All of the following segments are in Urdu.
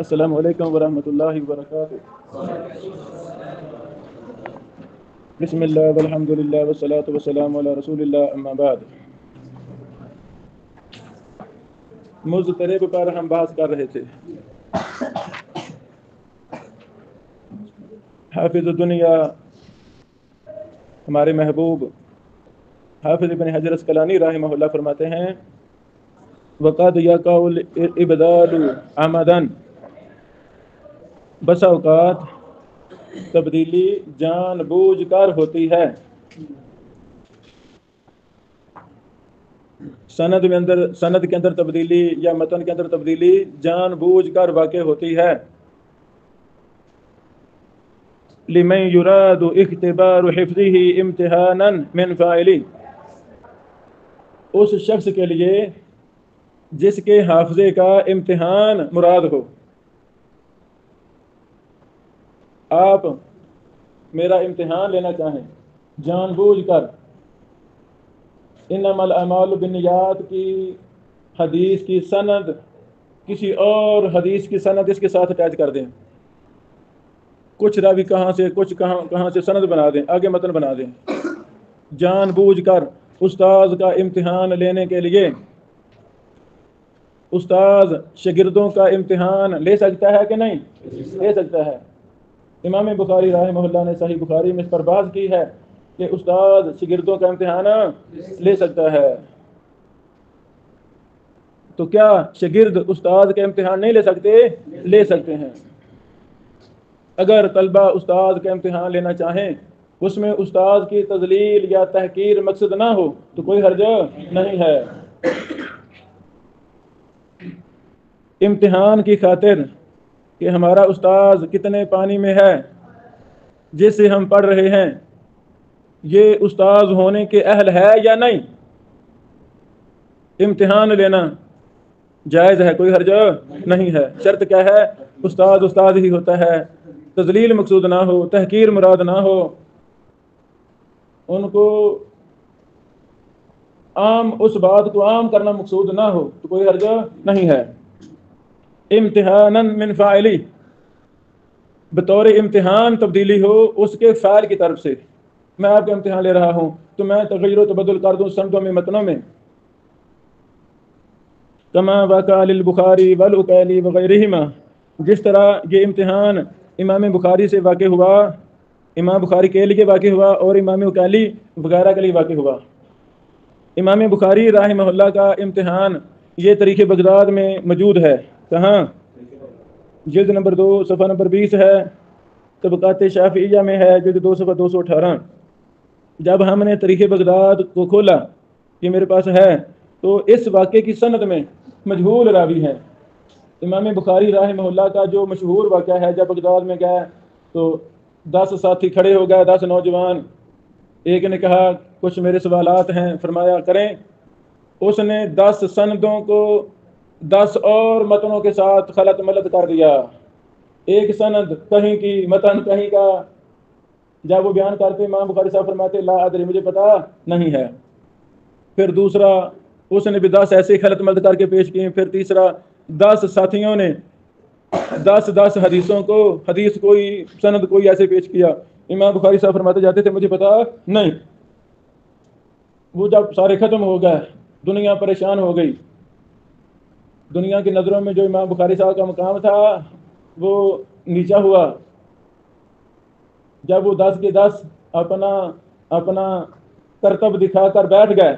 السلام علیکم ورحمۃ اللہ وبرکاتہ۔ بسم اللہ والحمد للہ والصلاۃ والسلام علی رسول اللہ، اما بعد۔ مضطرب پر ہم بحث کر رہے تھے۔ حافظ الدنیا ہمارے محبوب حافظ ابن حجر اسقلانی رحمہ اللہ فرماتے ہیں، وقد یقع الابدال عمدا، بسا اوقات تبدیلی جان بوجھ کر ہوتی ہے۔ سند کے اندر تبدیلی یا متن کے اندر تبدیلی جان بوجھ کر واقع ہوتی ہے۔ لمن یراد اختبار حفظه امتحانا من فاعلی، اس شخص کے لیے جس کے حافظے کا امتحان مراد ہو۔ آپ میرا امتحان لینا چاہیں جان بوجھ کر، انما الاعمال بالنیات کی حدیث کی سند کسی اور حدیث کی سند اس کے ساتھ اٹیچ کر دیں، کچھ راوی کہاں سے کچھ کہاں سے سند بنا دیں، آگے متن بنا دیں، جان بوجھ کر استاذ کا امتحان لینے کے لیے۔ استاذ شاگردوں کا امتحان لے سکتا ہے کہ نہیں؟ لے سکتا ہے۔ امام بخاری رحمہ اللہ نے صحیح بخاری میں اس پر بات کی ہے کہ استاذ شاگردوں کا امتحان لے سکتا ہے۔ تو کیا شاگرد استاذ کا امتحان نہیں لے سکتے؟ لے سکتے ہیں۔ اگر طلبہ استاذ کا امتحان لینا چاہیں، اس میں استاذ کی تذلیل یا تحقیر مقصد نہ ہو تو کوئی حرج نہیں ہے۔ امتحان کی خاطر کہ ہمارا استاذ کتنے پانی میں ہے جس سے ہم پڑھ رہے ہیں، یہ استاذ ہونے کے اہل ہے یا نہیں، امتحان لینا جائز ہے، کوئی حرج نہیں ہے۔ شرط کیا ہے؟ استاذ ہی ہوتا ہے، تذلیل مقصود نہ ہو، تحقیر مراد نہ ہو، ان کو اس بات کو عام کرنا مقصود نہ ہو تو کوئی حرج نہیں ہے۔ امتحانا من فاعلی، بطور امتحان تبدیلی ہو اس کے فاعل کی طرف سے۔ میں آپ کا امتحان لے رہا ہوں تو میں تغیر و تبدل کر دوں سندوں میں، متنوں میں۔ کما وقع للبخاری والعقیلی وغیرہما، جس طرح یہ امتحان امام بخاری سے واقع ہوا، امام بخاری کے لیے واقع ہوا اور امام عقیلی وغیرہ کے لیے واقع ہوا۔ امام بخاری رحمہ اللہ کا امتحان یہ تاریخ بغداد میں موجود ہے۔ کہاں؟ جلد نمبر 2 صفحہ نمبر 20 ہے، طبقات شافعیہ میں ہے، جلد 2 صفحہ 218۔ جب ہم نے تاریخ بغداد کو کھولا، یہ میرے پاس ہے، تو اس واقعے کی سند میں مجہول راوی ہے۔ امام بخاری رحمہ اللہ کا جو مشہور واقعہ ہے، جب بغداد میں گئے تو 10 ساتھی کھڑے ہو گئے، 10 نوجوان۔ ایک نے کہا کچھ میرے سوالات ہیں، فرمایا کریں۔ اس نے 10 سندوں کو 10 اور متنوں کے ساتھ خلط ملط کر دیا، ایک سند کہیں کی، متن کہیں کا۔ جب وہ بیان کرتے امام بخاری صاحب فرماتے لا ادری، مجھے پتا نہیں ہے۔ پھر دوسرا اس نے بھی 10 ایسے خلط ملط کر کے پیش کیے۔ پھر تیسرا 10 ساتھیوں نے 10 حدیثوں کو، حدیث کوئی سند کوئی ایسے پیش کیا۔ امام بخاری صاحب فرماتے جاتے تھے مجھے پتا نہیں۔ وہ جب سارے ختم ہو گئے، دنیا پریشان ہو گئی۔ دنیا کی نظروں میں جو امام بخاری صاحب کا مقام تھا وہ نیچا ہوا۔ جب وہ 10 کے 10 اپنا کرتب دکھا کر بیٹھ گئے،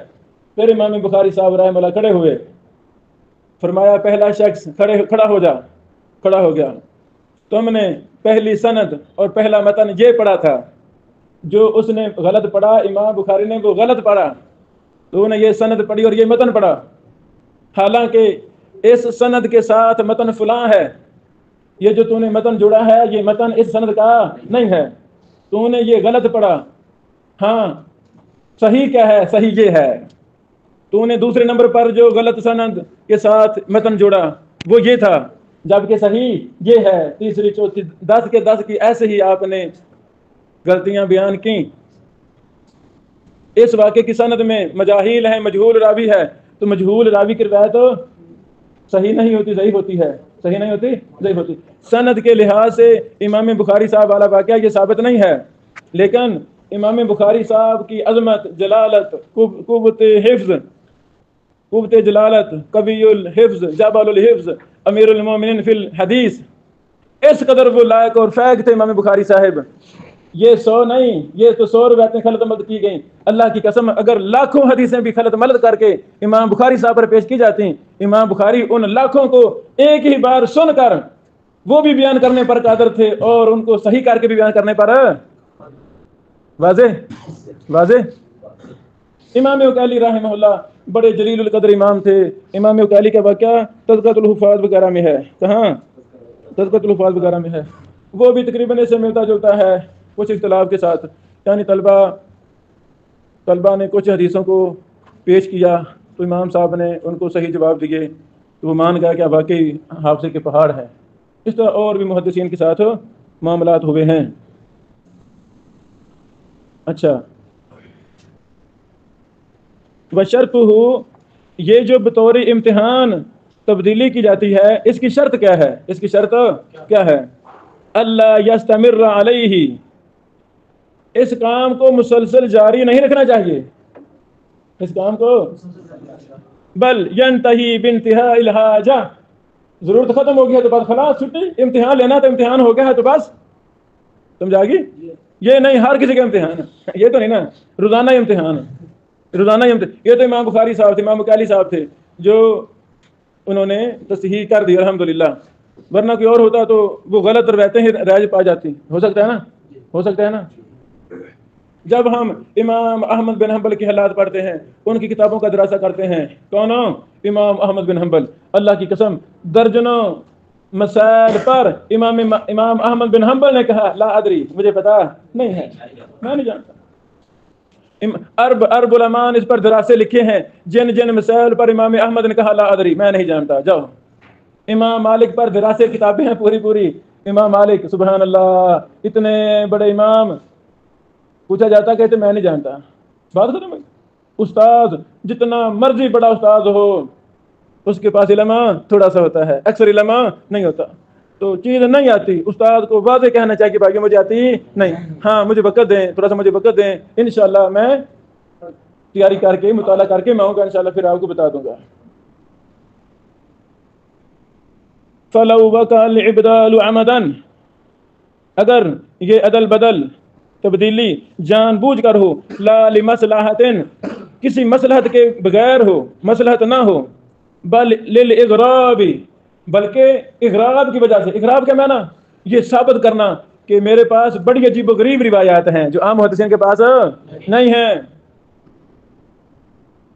پھر امام بخاری صاحب رحمہ اللہ کھڑے ہوئے، فرمایا پہلا شخص کھڑا ہو جا۔ کھڑا ہو گیا۔ تم نے پہلی سند اور پہلا متن یہ پڑھا تھا، جو اس نے غلط پڑھا، امام بخاری نے وہ غلط پڑھا، تو نے یہ سند پڑھی اور یہ متن پڑھا، حالانکہ اس سند کے ساتھ متن فلاں ہے، یہ جو تو نے متن جوڑا ہے یہ متن اس سند کا نہیں ہے، تو نے یہ غلط پڑھا۔ ہاں صحیح کیا ہے؟ صحیح یہ ہے۔ تو نے دوسرے نمبر پر جو غلط سند کے ساتھ متن جوڑا وہ یہ تھا، جبکہ صحیح یہ ہے۔ تیسری چوتھی 10 کے 10 کی ایسے ہی آپ نے غلطیاں بیان کی۔ اس واقعے کی سند میں مجاہیل ہیں، مجہول راوی ہے، تو مجہول راوی کی روایت صحیح نہیں ہوتی، ضعیف ہوتی ہے، صحیح نہیں ہوتی، ضعیف ہوتی۔ سند کے لحاظ سے امام بخاری صاحب والا واقعہ یہ ثابت نہیں ہے، لیکن امام بخاری صاحب کی عظمت، جلالت، قوت حفظ، قوت جلالت، قوی الحفظ، جبل الحفظ، امیر المومنین فی الحدیث، اس قدر وہ لائق اور فائق تھے امام بخاری صاحب۔ یہ 100 نہیں، یہ تو 100 روایتیں خلط ملط کی گئیں۔ اللہ کی قسم اگر لاکھوں حدیثیں بھی خلط ملط کر کے امام بخاری صاحب پر پیش کی جاتی، امام بخاری ان لاکھوں کو ایک ہی بار سن کر وہ بھی بیان کرنے پر قادر تھے، اور ان کو صحیح کر کے بھی بیان کرنے پر واضح واضح۔ امام اکیلی رحمہ اللہ بڑے جلیل القدر امام تھے۔ امام اکیلی کا واقعہ تذکرۃ الحفاظ وغیرہ میں ہے۔ کہاں؟ تذکرۃ الحفاظ وغیرہ میں ہے۔ وہ بھی تقریباً اس سے ملتا جلتا ہے کچھ اختلاف کے ساتھ، یعنی طلبہ نے کچھ حدیثوں کو پیش کیا تو امام صاحب نے ان کو صحیح جواب دیے تو وہ مان گیا کہ واقعی حافظے کے پہاڑ ہے۔ اس طرح اور بھی محدثین کے ساتھ معاملات ہوئے ہیں۔ اچھا، بشرط ہو، یہ جو بطور امتحان تبدیلی کی جاتی ہے، اس کی شرط کیا ہے؟ اس کی شرط کیا ہے؟ اللہ یستمر علیہ، اس کام کو مسلسل جاری نہیں رکھنا چاہیے، اس کام کو بل ینتہی بانتہاء الحاجہ، ضرورت ختم ہو گئی ہے تو بس خلاص چھٹی، امتحان لینا تو امتحان ہو گیا ہے تو بس، سمجھا گی؟ یہ نہیں ہر کسی کا امتحان، یہ تو نہیں نا روزانہ امتحان، روزانہ امتحان۔ یہ تو امام بخاری صاحب تھے، امام اکیلی صاحب تھے جو انہوں نے تصحیح کر دی الحمدللہ، ورنہ کوئی اور ہوتا تو وہ غلط روایتیں ہی رائج پا جاتی۔ ہو سکتا ہے نا، ہو سکتا ہے نا۔ جب ہم امام احمد بن حنبل کی حالات پڑھتے ہیں، ان کی کتابوں کا دراسہ کرتے ہیں، کون؟ امام احمد بن حنبل، اللہ کی قسم درجنوں مسائل پر امام احمد بن حنبل نے کہا لا ادری، مجھے پتا نہیں ہے، میں نہیں جانتا۔ عرب علماء نے اس پر دراسے لکھے ہیں، جن جن مسائل پر امام احمد نے کہا لا ادری، میں نہیں جانتا، جاؤ۔ امام مالک پر دراسے کتابیں ہیں پوری، امام مالک سبحان اللہ، اتنے بڑے امام، پوچھا جاتا کہتے میں نہیں جانتا۔ بات ختم۔ استاد جتنا مرضی بڑا استاد ہو، اس کے پاس علم تھوڑا سا ہوتا ہے، اکثر علم نہیں ہوتا، تو چیز نہیں آتی، استاد کو واضح کہنا چاہیے کہ بھائی مجھے آتی نہیں، ہاں مجھے وقت دیں، تھوڑا سا مجھے وقت دیں، انشاءاللہ میں تیاری کر کے مطالعہ کر کے میں آؤں گا، انشاءاللہ پھر آپ کو بتا دوں گا۔ فَلَوْ وَقَعَ الْإِبْدَالُ عَمَدًا، اگر یہ عدل بدل تبدیلی جان بوجھ کر ہو، لا لمصلحۃ، کسی مصلحت کے بغیر ہو، مصلحت نہ ہو، بل للاغراب، بلکہ اغراب کی وجہ سے۔ اغراب کیا معنی؟ یہ ثابت کرنا کہ میرے پاس بڑی عجیب و غریب روایات ہیں جو عام محدثین کے پاس نہیں ہیں۔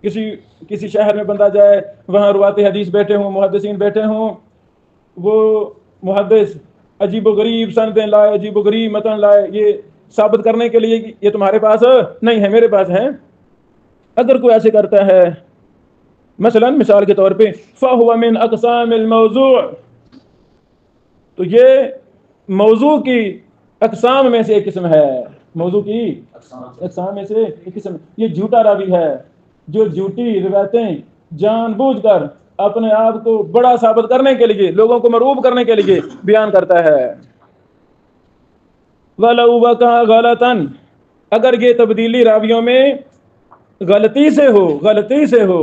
کسی شہر میں بندہ جائے، وہاں روات حدیث بیٹھے ہوں، محدثین بیٹھے ہوں، وہ محدث عجیب و غریب سندیں لائے، عجیب و غریب متن لائے، یہ ثابت کرنے کے لیے کہ یہ تمہارے پاس نہیں ہے، میرے پاس ہے۔ اگر کوئی ایسے کرتا ہے، مثلا مثال کے طور پہ فَهُوَ مِنْ أَقْسَامِ الْمَوْضُوعِ، تو یہ موضوع کی اقسام میں سے ایک قسم ہے، موضوع کی اقسام میں سے ایک قسم، یہ جھوٹا راوی ہے جو جھوٹی روایتیں جان بوجھ کر اپنے آپ کو بڑا ثابت کرنے کے لیے، لوگوں کو مرعوب کرنے کے لیے بیان کرتا ہے۔ وَلَوْ وَقَعَ غَلَطًا، اگر یہ تبدیلی راویوں میں غلطی سے ہو،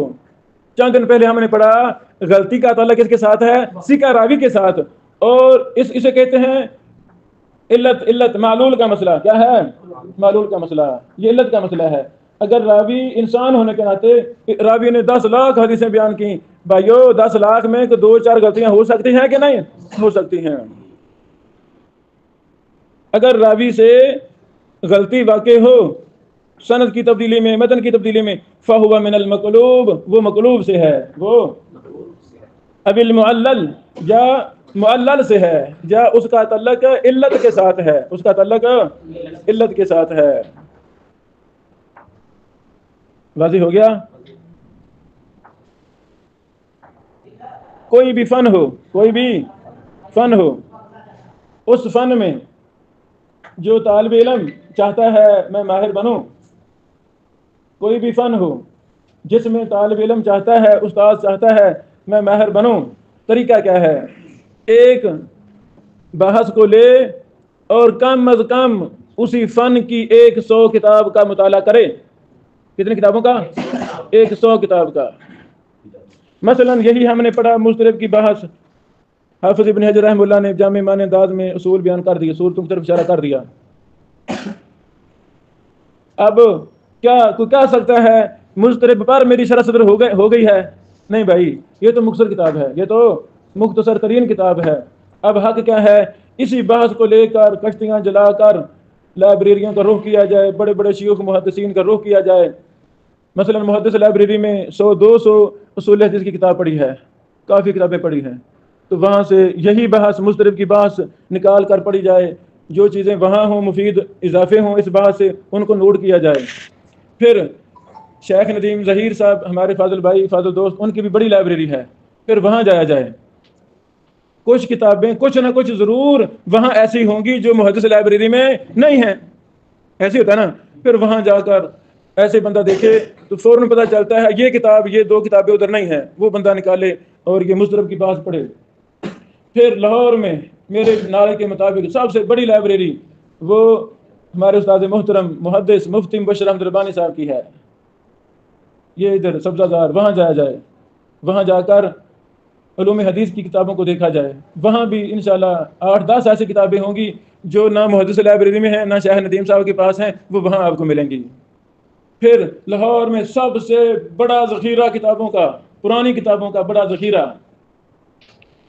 چند دن پہلے ہم نے پڑھا غلطی کا تعلق کس کے ساتھ ہے؟ سیکھا راوی کے ساتھ، اور اسے کہتے ہیں علت معلول کا مسئلہ۔ کیا ہے؟ معلول کا مسئلہ، یہ علت کا مسئلہ ہے۔ اگر راوی انسان ہونے کے ناطے، راوی نے 10 لاکھ حدیثیں بیان کی، بھائیو 10 لاکھ میں 2-4 غلطیاں ہو سکتی ہیں کہ نہیں؟ ہو سکتی ہیں۔ اگر راوی سے غلطی واقع ہو سند کی تبدیلی میں، متن کی تبدیلی میں، فَهُوَ مِنَ الْمَقْلُوبِ، وہ مقلوب سے ہے، وہ اب المعلل یا معلل سے ہے، یا اس کا تعلق علت کے ساتھ ہے، اس کا تعلق علت کے ساتھ ہے۔ واضح ہو گیا؟ کوئی بھی فن ہو، اس فن میں جو طالب علم چاہتا ہے میں ماہر بنوں، کوئی بھی فن ہو جس میں طالب علم چاہتا ہے، استاد چاہتا ہے میں ماہر بنوں، طریقہ کیا ہے؟ ایک بحث کو لے اور کم از کم اسی فن کی 100 کتاب کا مطالعہ کرے. کتنی کتابوں کا؟ 100 کتاب کا. مثلا یہی ہم نے پڑھا مضطرب کی بحث، حافظ ابن حجر رحمہ اللہ نے جامع معنی انداز میں اصول بیان کر دیے، صورتوں کی طرف اشارہ کر دیا. اب کیا کوئی کہہ سکتا ہے مضطرب پر میری شرح صدر ہو گئی ہے؟ نہیں بھائی، یہ تو مختصر کتاب ہے، یہ تو مختصر ترین کتاب ہے. اب حق کیا ہے؟ اسی بحث کو لے کر کشتیاں جلا کر لائبریریوں کا رخ کیا جائے، بڑے بڑے شیوخ محدثین کا رخ کیا جائے. مثلا محدث لائبریری میں 100-200 اصول حدیث کی کتاب پڑھی ہے، کافی کتابیں پڑھی ہیں، تو وہاں سے یہی بحث مضطرب کی بحث نکال کر پڑھی جائے، جو چیزیں وہاں ہوں مفید اضافے ہوں اس بحث سے ان کو نوٹ کیا جائے. پھر شیخ ندیم ظہیر صاحب ہمارے فاضل بھائی، فاضل دوست، ان کی بھی بڑی لائبریری ہے، پھر وہاں جایا جائے. کچھ کتابیں کچھ نہ کچھ ضرور وہاں ایسی ہوں گی جو محدث لائبریری میں نہیں ہیں، ایسے ہوتا ہے نا. پھر وہاں جا کر ایسے بندہ دیکھے تو فوراً پتہ چلتا ہے یہ کتاب، یہ 2 کتابیں ادھر نہیں ہیں، وہ بندہ نکالے اور یہ مضطرب کی بات پڑھے. پھر لاہور میں میرے نالے کے مطابق سب سے بڑی لائبریری وہ ہمارے استاد محترم محدث مفتی مبشر احمد ربانی صاحب کی ہے، یہ ادھر سبزہ زار. وہاں جایا جائے، وہاں جا کر علوم حدیث کی کتابوں کو دیکھا جائے. وہاں بھی انشاءاللہ 8-10 ایسی کتابیں ہوں گی جو نہ محدث لائبریری میں ہیں، نہ شیخ ندیم صاحب کے پاس ہیں، وہ وہاں آپ کو ملیں گی. پھر لاہور میں سب سے بڑا ذخیرہ کتابوں کا، پرانی کتابوں کا بڑا ذخیرہ،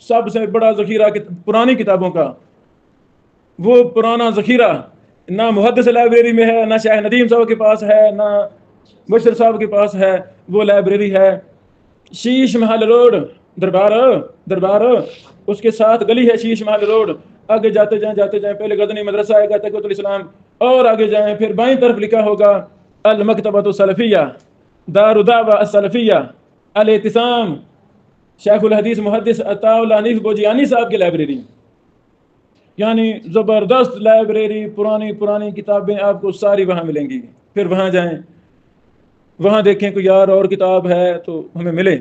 سب سے بڑا ذخیرہ پرانی کتابوں کا، وہ پرانا ذخیرہ نہ محدث لائبریری میں ہے، نہ شیخ ندیم صاحب کے پاس ہے، نہ بشر صاحب کے پاس ہے. وہ لائبریری ہے شیش محل روڈ، دربار اس کے ساتھ گلی ہے شیش محل روڈ. آگے جاتے جائیں پہلے غزنی مدرسہ آئے گا، تقویۃ الاسلام، اور آگے جائیں پھر بائیں طرف لکھا ہوگا المکتبۃ السلفیہ، دار الدعوہ السلفیہ، الاعتصام، شیخ الحدیث محدث عطاء اللہ حنیف بوجیانی صاحب کی لائبریری. یعنی زبردست لائبریری، پرانی کتابیں آپ کو ساری وہاں ملیں گی. پھر وہاں جائیں، وہاں دیکھیں کوئی یار اور کتاب ہے تو ہمیں ملے.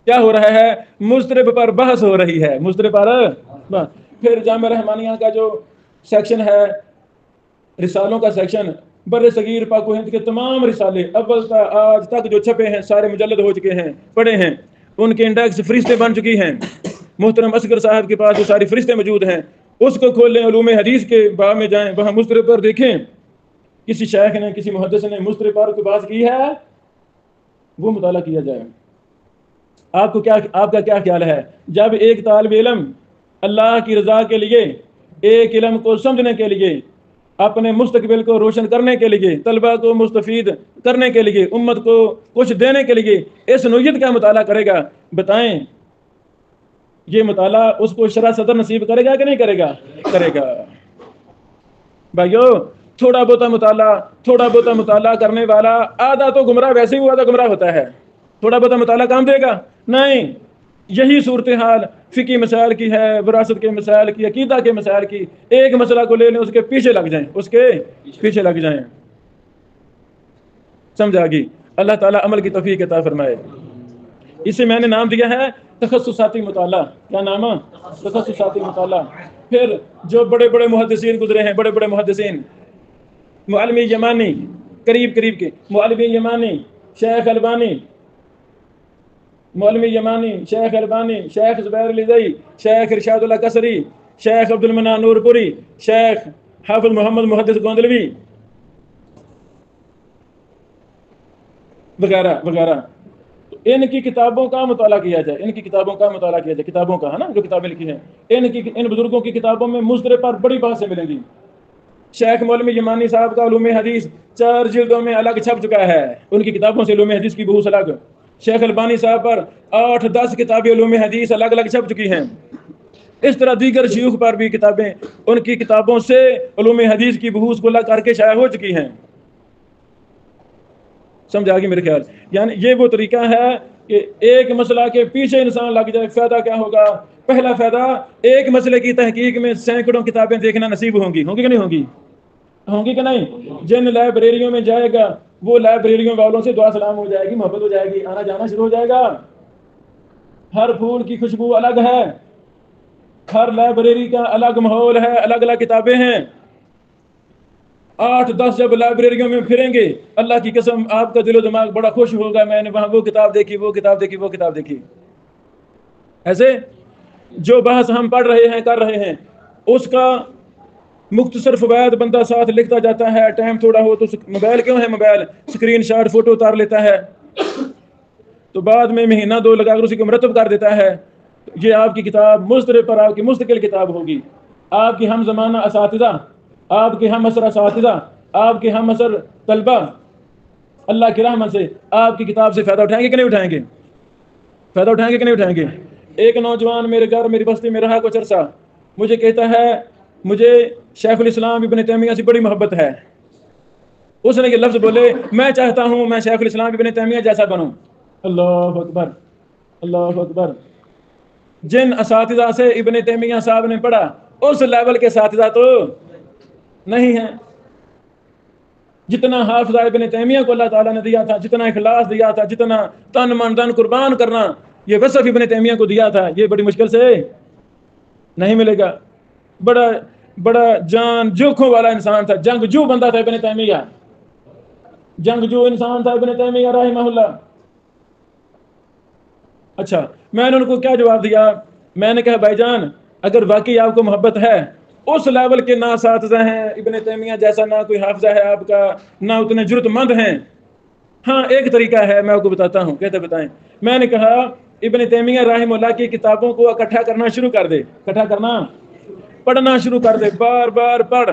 کیا ہو رہا ہے؟ مضطرب پر بحث ہو رہی ہے، مضطرب پر. پھر جامعہ رحمانیہ کا جو سیکشن ہے، رسالوں کا سیکشن، بر صغیر پاک و ہند کے تمام رسالے اول تا آج تک جو چھپے ہیں سارے مجلد ہو چکے ہیں، پڑھے ہیں، ان کے انڈیکس فرشتے بن چکی ہیں. محترم اصغر صاحب کے پاس وہ ساری فرشتے موجود ہیں، اس کو کھول لیں. علوم حدیث کے باب میں جائیں، وہاں مضطرب پر دیکھیں کسی شیخ نے، کسی محدث نے مضطرب پر کی بات کی ہے، وہ مطالعہ کیا جائے. آپ کا کیا خیال ہے جب ایک طالب علم اللہ کی رضا کے لیے، ایک علم کو سمجھنے کے لیے، اپنے مستقبل کو روشن کرنے کے لیے، طلبہ کو مستفید کرنے کے لیے، امت کو کچھ دینے کے لیے اس نوعیت کا مطالعہ کرے گا، بتائیں یہ مطالعہ اس کو شرح صدر نصیب کرے گا کہ نہیں کرے گا؟ کرے گا. بھائیو، تھوڑا بہت مطالعہ کرنے والا آدھا تو گمراہ ویسے ہی آدھا گمراہ ہوتا ہے. تھوڑا بہت مطالعہ کام دے گا؟ نہیں. یہی صورتحال فقہی مسائل کی ہے، وراثت کے مسائل کی، عقیدہ کے مسائل کی. ایک مسئلہ کو لے لیں، اس کے پیچھے لگ جائیں. سمجھا گی؟ اللہ تعالیٰ عمل کی توفیق عطا فرمائے. اسے میں نے نام دیا ہے تخصصاتی مطالعہ. کیا نام ہے؟ تخصصاتی مطالعہ. پھر جو بڑے بڑے محدثین گزرے ہیں، بڑے بڑے محدثین، معلم یمانی، قریب کے معلم یمانی، شیخ البانی، مولوی یمانی، شیخ البانی، شیخ زبیر علیزئی، شیخ ارشاد اللہ قصری، شیخ عبد المنان نور پوری، شیخ حافظ محمد محدث گوندلوی وغیرہ وغیرہ. ان کی کتابوں کا مطالعہ کیا جائے، کتابوں کا ہے نا، جو کتابیں لکھی ہیں ان بزرگوں کی کتابوں میں مضطرب پر بڑی بحثیں ملیں گی. شیخ مولوی یمانی صاحب کا علوم حدیث 4 جلدوں میں الگ چھپ چکا ہے، ان کی کتابوں سے علوم حدیث کی بحوث الگ. شیخ البانی صاحب پر 8-10 کتابیں علوم حدیث الگ الگ چھپ چکی ہیں. اس طرح دیگر شیوخ پر بھی کتابیں ان کی کتابوں سے علوم حدیث کی بحوث کو الگ کر کے شائع ہو چکی ہیں. سمجھا گی میرے خیال؟ یعنی یہ وہ طریقہ ہے کہ ایک مسئلہ کے پیچھے انسان لگ جائے. فائدہ کیا ہوگا؟ پہلا فائدہ، ایک مسئلے کی تحقیق میں سینکڑوں کتابیں دیکھنا نصیب ہوں گی کہ نہیں ہوں گی کہ نہیں؟ جن لائبریریوں میں جائے گا وہ لائبریریوں والوں سے دعا سلام ہو جائے گی، محبت ہو جائے گی، آنا جانا شروع ہو جائے گا. ہر پھول کی خوشبو الگ ہے، ہر لائبریری کا الگ ماحول ہے، الگ الگ کتابیں ہیں۔ 8-10 جب لائبریریوں میں پھریں گے، اللہ کی قسم آپ کا دل و دماغ بڑا خوش ہوگا، میں نے وہاں وہ کتاب دیکھی، وہ کتاب دیکھی، وہ کتاب دیکھی۔ ایسے جو بحث ہم پڑھ رہے ہیں، کر رہے ہیں، اس کا مختصر فوائد بندہ ساتھ لکھتا جاتا ہے، ٹائم تھوڑا ہو تو موبائل کیوں ہے، موبائل اسکرین شاٹ فوٹو اتار لیتا ہے، تو بعد میں مہینہ 2 لگا کر اسی کو مرتب کر دیتا ہے۔ یہ آپ کی کتاب مسترب پر آپ کی مستقل کتاب ہوگی۔ آپ کی ہم زمانہ اساتذہ، آپ کے ہم عصر اساتذہ، آپ کے ہم عصر طلبہ اللہ کی رحمت سے آپ کی کتاب سے فائدہ اٹھائیں گے کہ نہیں اٹھائیں گے؟ فائدہ اٹھائیں گے کہ نہیں اٹھائیں گے؟ ایک نوجوان میرے گھر میری بستی میں رہا کچھ عرصہ، مجھے کہتا ہے مجھے شیخ الاسلام ابن تیمیہ سے بڑی محبت ہے۔ اس نے یہ لفظ بولے، میں چاہتا ہوں میں شیخ الاسلام ابن تیمیہ جیسا بنوں۔ اللہ اکبر، اللہ اکبر۔ جن اساتذہ سے ابن تیمیہ صاحب نے پڑھا اس لیول کے اساتذہ تو نہیں ہیں۔ جتنا حافظہ ابن تیمیہ کو اللہ تعالیٰ نے دیا تھا، جتنا اخلاص دیا تھا، جتنا تن من دن قربان کرنا یہ وصف ابن تیمیہ کو دیا تھا، یہ بڑی مشکل سے نہیں ملے گا۔ بڑا بڑا جان جوکھوں والا انسان تھا، جنگجو بندہ تھا ابن تیمیہ، جنگجو انسان تھا ابن تیمیہ رحمہ اللہ۔ اچھا، میں نے ان کو کیا جواب دیا؟ میں نے کہا بھائی جان اگر واقعی آپ کو محبت ہے، اس لیول کے نہ اساتذہ ہیں ابن تیمیہ جیسا، نہ کوئی حافظہ ہے آپ کا، نہ اتنے جرت مند ہیں۔ ہاں ایک طریقہ ہے، میں آپ کو بتاتا ہوں۔ کہتے بتائیں؟ میں نے کہا ابن تیمیہ رحمہ اللہ کی کتابوں کو اکٹھا کرنا شروع کر دے، اکٹھا کرنا، پڑھنا شروع کر دے، بار بار پڑھ،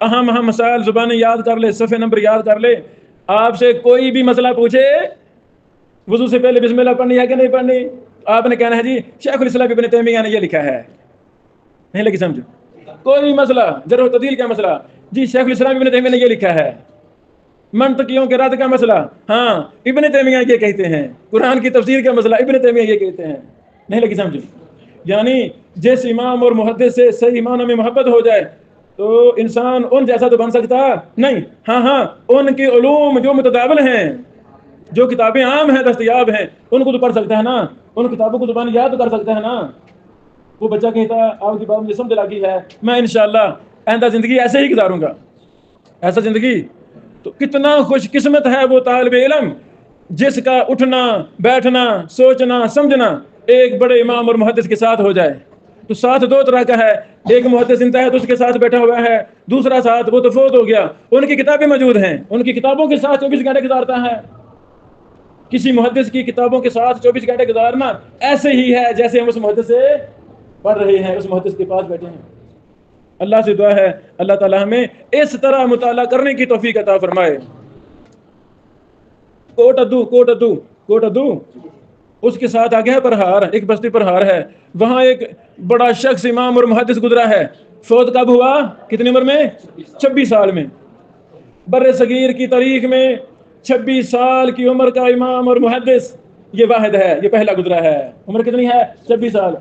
اہم اہم مسائل زبانی یاد کر لے، صفحے نمبر یاد کر لے۔ آپ سے کوئی بھی مسئلہ پوچھے، وضو سے پہلے بسم اللہ پڑھنی ہے کہ نہیں پڑھنی، آپ نے کہنا ہے جی شیخ الاسلام ابن تیمیہ نے یہ لکھا ہے، نہیں لگی سمجھ؟ کوئی مسئلہ، جرح و تعدیل کا مسئلہ، جی شیخ الاسلام ابن تیمیہ نے یہ لکھا ہے۔ منطقیوں کے رد کا مسئلہ، ہاں ابن تیمیہ یہ کہتے ہیں۔ قرآن کی تفسیر کا مسئلہ، ابن تیمیہ یہ کہتے ہیں، نہیں لگی سمجھ؟ یعنی جس امام اور محدث سے صحیح معنوں میں محبت ہو جائے تو انسان ان جیسا تو بن سکتا نہیں۔ ہاں ہاں ان کے علوم جو متداول ہیں، جو کتابیں عام ہیں، دستیاب ہیں، ان کو تو پڑھ سکتا ہے نا، ان کتابوں کو زبان یاد کر سکتا ہے نا۔ وہ بچہ کہتا ہے آپ کی بات مجھے سمجھ لگی ہے، میں انشاءاللہ آئندہ زندگی ایسے ہی گزاروں گا، ایسا زندگی۔ تو کتنا خوش قسمت ہے وہ طالب علم جس کا اٹھنا بیٹھنا سوچنا سمجھنا ایک بڑے امام اور محدث کے ساتھ ہو جائے۔ تو ساتھ 2 طرح کا ہے، ایک محدث انتہا تو اس کے ساتھ بیٹھا ہوا ہے، دوسرا ساتھ وہ تو فوت ہو گیا، ان کی کتابیں موجود ہیں، ان کی کتابوں کے ساتھ 24 گھنٹے گزارتا ہے۔ کسی محدث کی کتابوں کے ساتھ 24 گھنٹے گزارنا ایسے ہی ہے جیسے ہم اس محدث سے پڑھ رہے ہیں، اس محدث کے پاس بیٹھے ہیں۔ اللہ سے دعا ہے اللہ تعالی ہمیں اس طرح مطالعہ کرنے کی توفیق عطا فرمائے۔ کوٹ ادو اس کے ساتھ آگے ہے پرہار، ایک بستی پرہار ہے، وہاں ایک بڑا شخص امام اور محدث گزرا ہے۔ فوت کب ہوا؟ کتنی عمر میں؟ 26 سال میں۔ بر صغیر کی تاریخ میں 26 سال کی عمر کا امام اور محدث یہ واحد ہے، یہ پہلا گزرا ہے۔ عمر کتنی ہے؟ 26 سال۔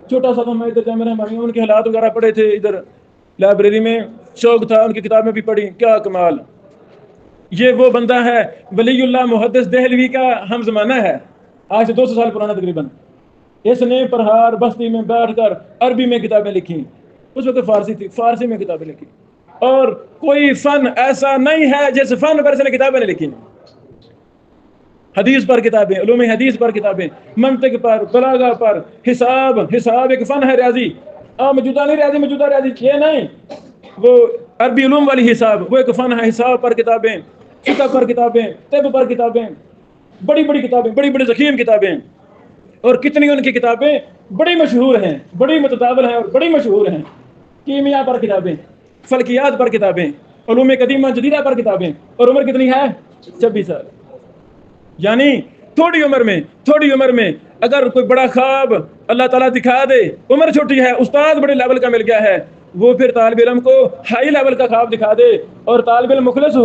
چھوٹا سا تھا، میں ادھر کیمرہ میں ان کے حالات وغیرہ پڑھے تھے، ادھر لائبریری میں شوق تھا، ان کی کتابیں بھی پڑھی، کیا کمال۔ یہ وہ بندہ ہے ولی اللہ محدث دہلوی کا ہم زمانہ ہے، آج سے 200 سال پرانا تقریباً۔ اس نے پرہار بستی میں بیٹھ کر عربی میں کتابیں لکھی، اس وقت فارسی تھی، فارسی میں کتابیں لکھی، اور کوئی فن ایسا نہیں ہے جس فن پر اس نے کتابیں لکھی۔ حدیث پر کتابیں، علوم حدیث پر کتابیں، منطق پر، بلاغہ پر، حساب ایک فن ہے، ریاضی موجودہ نہیں، ریاضی موجودہ ریاضی یہ نہیں، وہ عربی علوم والی حساب وہ ایک فن ہے، حساب پر کتابیں، فقہ پر کتابیں، طب پر کتابیں، بڑی بڑی کتابیں، بڑی بڑی ضخیم کتابیں، اور کتنی ان کی کتابیں بڑی مشہور ہیں، بڑی متداول ہیں اور بڑی مشہور ہیں۔ کیمیا پر کتابیں، فلکیات پر کتابیں، علوم قدیمہ جدیدہ پر کتابیں، اور عمر کتنی ہے؟ 26 سال۔ یعنی تھوڑی عمر میں اگر کوئی بڑا خواب اللہ تعالیٰ دکھا دے، عمر چھوٹی ہے، استاد بڑے لیول کا مل گیا ہے، وہ پھر طالب علم کو ہائی لیول کا خواب دکھا دے، اور طالب علم مخلص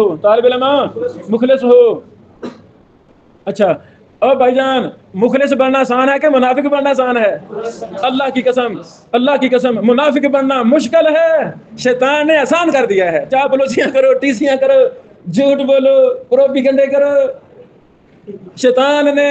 ہو۔ اچھا اور بھائی جان مخلص بننا آسان ہے کہ منافق بننا آسان ہے؟ اللہ کی قسم منافق بننا مشکل ہے، شیطان نے آسان کر دیا ہے۔ چاپلوسیاں کرو، ٹیسیاں کرو، جھوٹ بولو، پروپیگنڈے کرو، شیطان نے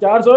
400